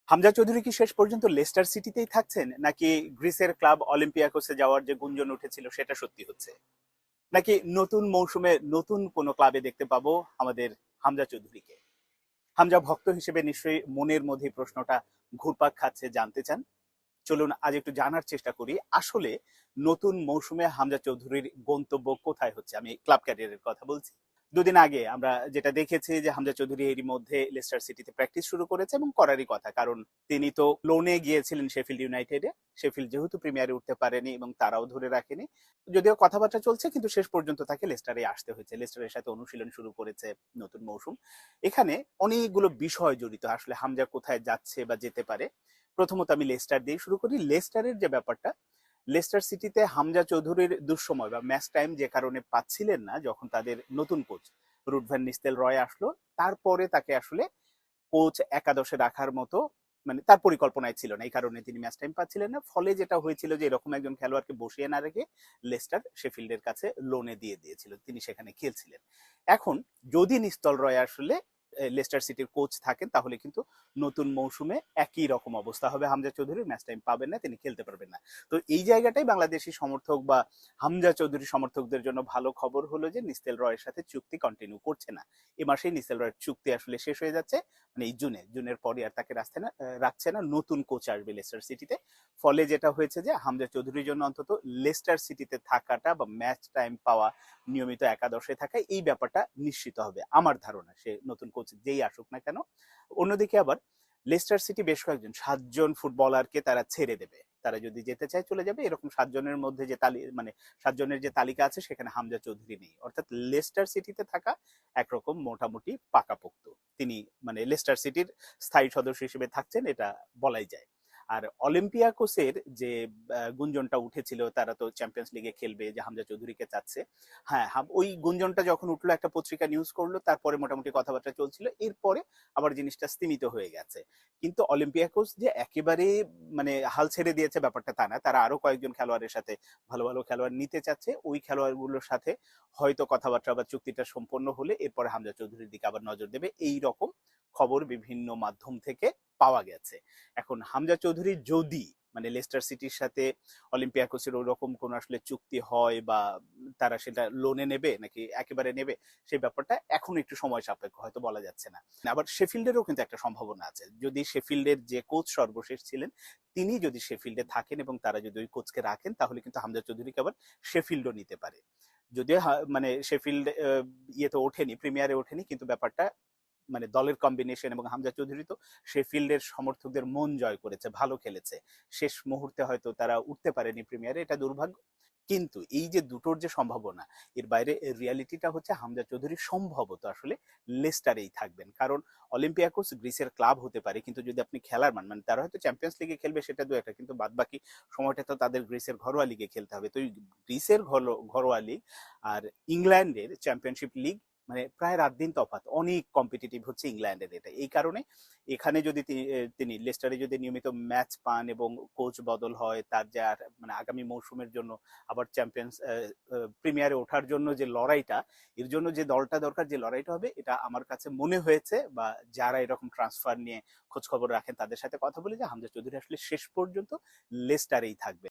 হামজা চৌধুরী কি শেষ পর্যন্ত লেস্টার সিটিতেই থাকছেন, নাকি গ্রিসের ক্লাব অলিম্পিয়াকোসে যাওয়ার যে গুঞ্জন উঠেছিল সেটা সত্যি হচ্ছে, নাকি নতুন মৌসুমে নতুন কোনো ক্লাবে দেখতে পাবো আমাদের হামজা চৌধুরীকে? হামজা ভক্ত হিসেবে নিশ্চয়ই মনের মধ্যে এই প্রশ্নটা ঘুরপাক খাচ্ছে, জানতে চান। চলুন আজ একটু জানার চেষ্টা করি আসলে নতুন মৌসুমে হামজা চৌধুরীর গন্তব্য কোথায় হচ্ছে। আমি ক্লাব ক্যারিয়ারের কথা বলছি। দুদিন আগে আমরা যেটা দেখেছি যে হামজা চৌধুরী এরই মধ্যে লেস্টার সিটিতে প্র্যাকটিস শুরু করেছে, এবং করারই কথা, কারণ তিনি তো লোনে গিয়েছিলেন শেফিল্ড ইউনাইটেডে। শেফিল্ড যেহেতু প্রিমিয়ারে উঠতে পারেনি এবং তারাও ধরে রাখেনি, যদিও কথাবার্তা চলছে, কিন্তু শেষ পর্যন্ত তাকে লেস্টারে আসতে হয়েছে। লেস্টারের সাথে অনুশীলন শুরু করেছে নতুন মৌসুম। এখানে অনেকগুলো বিষয় জড়িত আসলে হামজা কোথায় যাচ্ছে বা যেতে পারে। প্রথমত আমি লেস্টার দিয়ে শুরু করি। লেস্টারের যে ব্যাপারটা, লেস্টার সিটিতে হামজা চৌধুরীর দুঃসময় বা ম্যাচ টাইম যে কারণে পাচ্ছিলেন না, যখন তাদের নতুন কোচ রুট ভ্যান নিস্তেল রয় আসলো, তারপরে তাকে আসলে কোচ একাদশে রাখার মতো মানে তার পরিকল্পনায় ছিল না। এই কারণে তিনি ম্যাচ টাইম পাচ্ছিলেন না। ফলে যেটা হয়েছিল যে এরকম একজন খেলোয়াড়কে বসিয়ে না রেখে লেস্টার শেফিল্ডের কাছে লোনে দিয়ে দিয়েছিল, তিনি সেখানে খেলছিলেন। এখন যদি নিস্তল রয় আসলে লেস্টার সিটির কোচ থাকেন, তাহলে কিন্তু নতুন মৌসুমে একই রকম অবস্থা হবে। হামজা চৌধুরী ম্যাচ টাইম পাবেন না, তিনি খেলতে পারবেন না। তো এই জায়গাটাই বাংলাদেশি সমর্থক বা হামজা চৌধুরী সমর্থকদের জন্য ভালো খবর হলো যে নিস্তেল রয়ের সাথে চুক্তি কন্টিনিউ করছে না। এ মাসেই নিস্তেল রয়ের চুক্তি আসলে শেষ হয়ে যাচ্ছে, মানে এই জুনের পরই আর তাকে রাখছে না। নতুন কোচ আসবে লেস্টার সিটিতে। ফলে যেটা হয়েছে যে হামজা চৌধুরীর জন্য অন্তত লেস্টার সিটিতে থাকাটা বা ম্যাচ টাইম পাওয়া, নিয়মিত একাদশে থাকা, এই ব্যাপারটা নিশ্চিত হবে আমার ধারণা, সে নতুন কোচ যেই আসুক না কেন। অন্যদিকে আবার লেস্টার সিটি বেশ কয়েকজন 7 জন ফুটবলারকে তারা ছেড়ে দেবে। তারা যদি যেতে চায় চলে যাবে। এরকম 7 জনের মধ্যে যে মানে 7 জনের যে তালিকা আছে সেখানে হামজা চৌধুরী নেই। অর্থাৎ লেস্টার সিটিতে থাকা একরকম মোটামুটি পাকাপোক্ত। তিনি মানে লেস্টার সিটির স্থায়ী সদস্য হিসেবে থাকছেন, এটা বলাই যায়। আর অলিম্পিয়াকোসের যে গুঞ্জনটা উঠেছিল, তারা তো চ্যাম্পিয়ন্স লিগে খেলবে, যে হামজা চৌধুরীকে চাচ্ছে। হ্যাঁ, ওই গুঞ্জনটা যখন উঠলো, একটা পত্রিকা নিউজ করলো, তারপরে মোটামুটি কথাবার্তা চলছিল। এরপরে আবার জিনিসটা স্তীমিত হয়ে গেছে। কিন্তু অলিম্পিয়াকোস যে একেবারে মানে হাল ছেড়ে দিয়েছে ব্যাপারটা তা না। তারা আরো কয়েকজন খেলোয়াড়ের সাথে, ভালো ভালো খেলোয়াড় নিতে চাচ্ছে। ওই খেলোয়াড়গুলোর সাথে হয়তো কথাবার্তা বা চুক্তিটা সম্পন্ন হলে এরপরে হামজা চৌধুরীর দিকে আবার নজর দেবে, এই রকম খবর বিভিন্ন মাধ্যম থেকে পাওয়া গেছে। এখন হামজা চৌধুরী যদি মানে লেস্টার সিটির সাথে অলিম্পিয়াকোসের ওরকম কোন আসলে চুক্তি হয়, বা তারা সেটা লোনে নেবে নাকি একেবারে নেবে, সেই ব্যাপারটা এখন একটু সময় সাপেক্ষ, হয়তো বলা যাচ্ছে না। আবার শেফিল্ডেরও কিন্তু একটা সম্ভাবনা আছে। যদি শেফিল্ডের যে কোচ সর্বশেষ ছিলেন, তিনি যদি শেফিল্ডে থাকেন এবং তারা যদি ওই কোচকে রাখেন, তাহলে কিন্তু হামজা চৌধুরীকে আবার শেফিল্ডও নিতে পারে। যদিও মানে শেফিল্ড ইয়েতে ওঠেনি, প্রিমিয়ারে ওঠেনি, কিন্তু ব্যাপারটা মানে দলের কম্বিনেশন, এবং হামজা চৌধুরী তো শেফিল্ডের সমর্থকদের মন জয় করেছে, ভালো খেলেছে। শেষ মুহূর্তে হয়তো তারা উঠতে পারেনি প্রিমিয়ারে, এটা দুর্ভাগ্য। কিন্তু এই যে দুটোর যে সম্ভাবনা, এর বাইরে রিয়ালিটিটা হচ্ছে হামজা চৌধুরী সম্ভবত আসলে লেস্টারেই থাকবেন। কারণ অলিম্পিয়াকোস গ্রিসের ক্লাব হতে পারে, কিন্তু যদি আপনি খেলার মানে তারা হয়তো চ্যাম্পিয়ন্স লিগে খেলবে, সেটা দু একটা, কিন্তু বাদ বাকি সময়টা তো তাদের গ্রিসের ঘরোয়া লিগে খেলতে হবে। তো গ্রিসের ঘরোয়া লিগ আর ইংল্যান্ডের চ্যাম্পিয়নশিপ লিগ, মানে প্রায় রাত দিন তফাৎ। অনেক কম্পিটিটিভ হচ্ছে ইংল্যান্ডের এটা। এই কারণে এখানে যদি তিনি লেস্টারে যদি নিয়মিত ম্যাচ পান এবং কোচ বদল হয়, তার যে আর মানে আগামী মৌসুমের জন্য আবার চ্যাম্পিয়ন্স প্রিমিয়ারে ওঠার জন্য যে লড়াইটা, এর জন্য যে দলটা দরকার, যে লড়াইটা হবে, এটা আমার কাছে মনে হয়েছে, বা যারা এরকম ট্রান্সফার নিয়ে খোঁজ খবর রাখেন তাদের সাথে কথা বলে, যে হামজা চৌধুরী আসলে শেষ পর্যন্ত লেস্টারেই থাকবে।